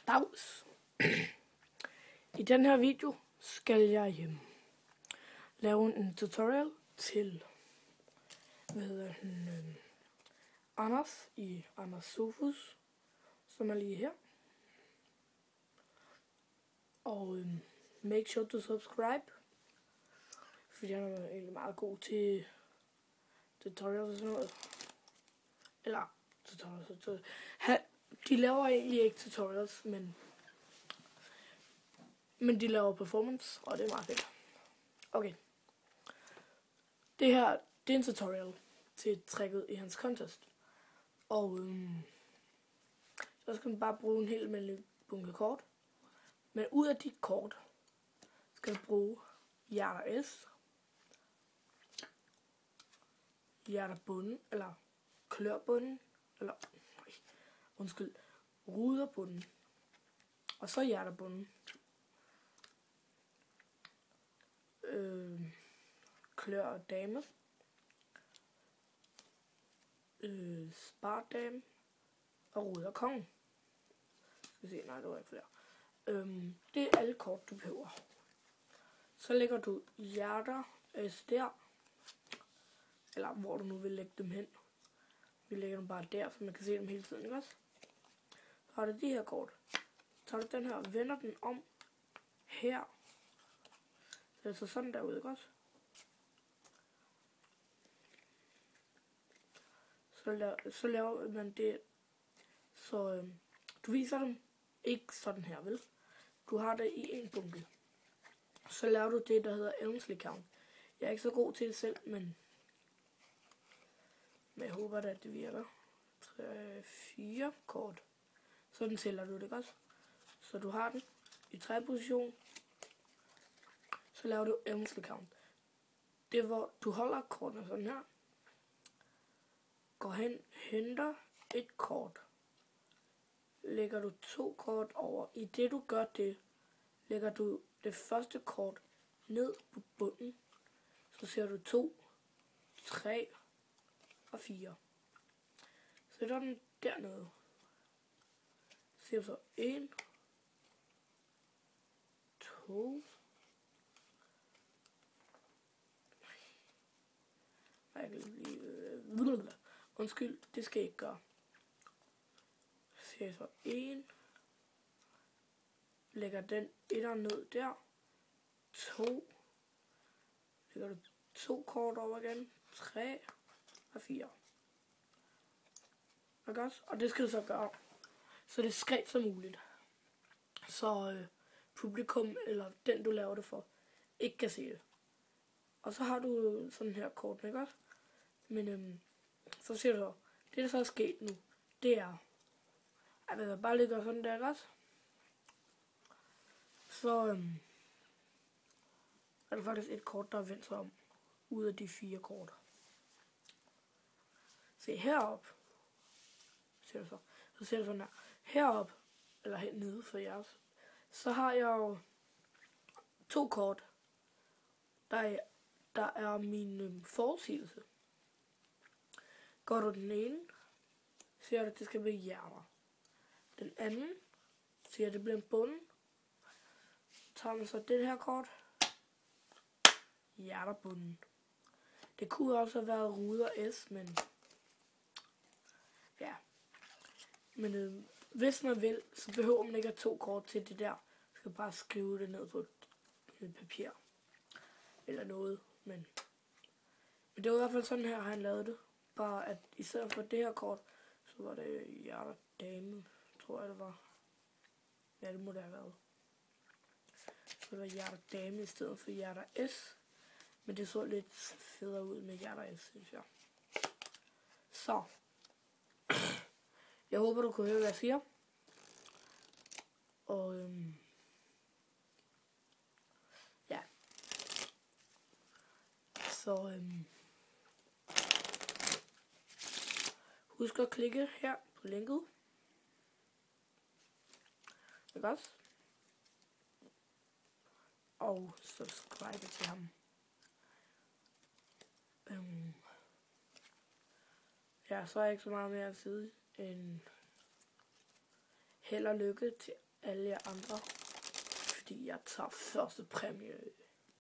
Dags. I den her video skal jeg lave en tutorial til Anders i Anders Sofus, som er lige her. Og make sure to subscribe, fordi han er egentlig meget god til tutorials og sådan noget. Eller tutorials. De laver egentlig ikke tutorials, men de laver performance, og det er meget fedt. Okay. Det her, det er en tutorial til tricket i hans contest. Og så skal man bare bruge en helt almindelig bunke kort. Men ud af de kort, skal du bruge hjerter S, hjerterbunden, eller klørbunden, eller ruderbunden, og så hjerterbunden, klør og dame, spardame og ruder konge. Skal se, nej, det var ikke flere. Det er alle kort, du behøver. Så lægger du hjerter der, eller hvor du nu vil lægge dem hen. Vi lægger dem bare der, så man kan se dem hele tiden, ikke også? Så har du de her kort. Så tager du den her og vender den om her. Så det er sådan derude, ikke også? Så laver man det, så du viser dem ikke sådan her, vel? Du har det i en bunke. Så laver du det, der hedder Elmsley Count. Jeg er ikke så god til det selv, men jeg håber da, at det virker. 4 kort. Sådan tæller du det også. Så du har den i 3. position. Så laver du Elmsley Count. Det er, hvor du holder kortene sådan her. Går hen, henter et kort. Lægger du 2 kort over. I det du gør det, lægger du det første kort ned på bunden. Så ser du 2, 3 og 4. Sætter den dernede. Ser du så 1, 2, jeg kan lige undskyld, det skal jeg ikke gøre. Ser så 1, lægger den etter ned der, 2, lægger du 2 kort over igen, 3 og 4. Okay, også? Og det skal du så gøre så diskret som muligt, så publikum eller den du laver det for ikke kan se det. Og så har du sådan her kort, ikke også? Men så ser du så, det der så er sket nu, det er, at hvis jeg bare ligger sådan der, ikke også? Så er der faktisk et kort, der er vendt sig om, ud af de 4 kort. Se herop, ser du så ser du sådan her, herop, eller hernede for jeres, så har jeg jo 2 kort, der er min forudsigelse. Går du den ene, ser du, at det skal blive hjerter. Den anden, ser at det bliver en bunden. Tager man så det her kort, hjerterbunden. Det kunne også have været ruder S, men ja. Men hvis man vil, så behøver man ikke have 2 kort til det der. Man skal bare skrive det ned på et papir. Eller noget, men det var i hvert fald sådan her, han lavede det. Bare at i stedet for det her kort, så var det hjerter dame, tror jeg det var. Ja, det må det have været. Så det var hjerter dame i stedet for hjerter S. Men det så lidt federe ud med hjerter S, synes jeg. Så. Jeg håber, du kunne høre, hvad jeg siger. Og ja. Så husk at klikke her på linket. Ikke også? Og subscribe til ham. Ja, så er jeg ikke så meget mere at sige end held og lykke til alle jer andre, fordi jeg tager første præmie.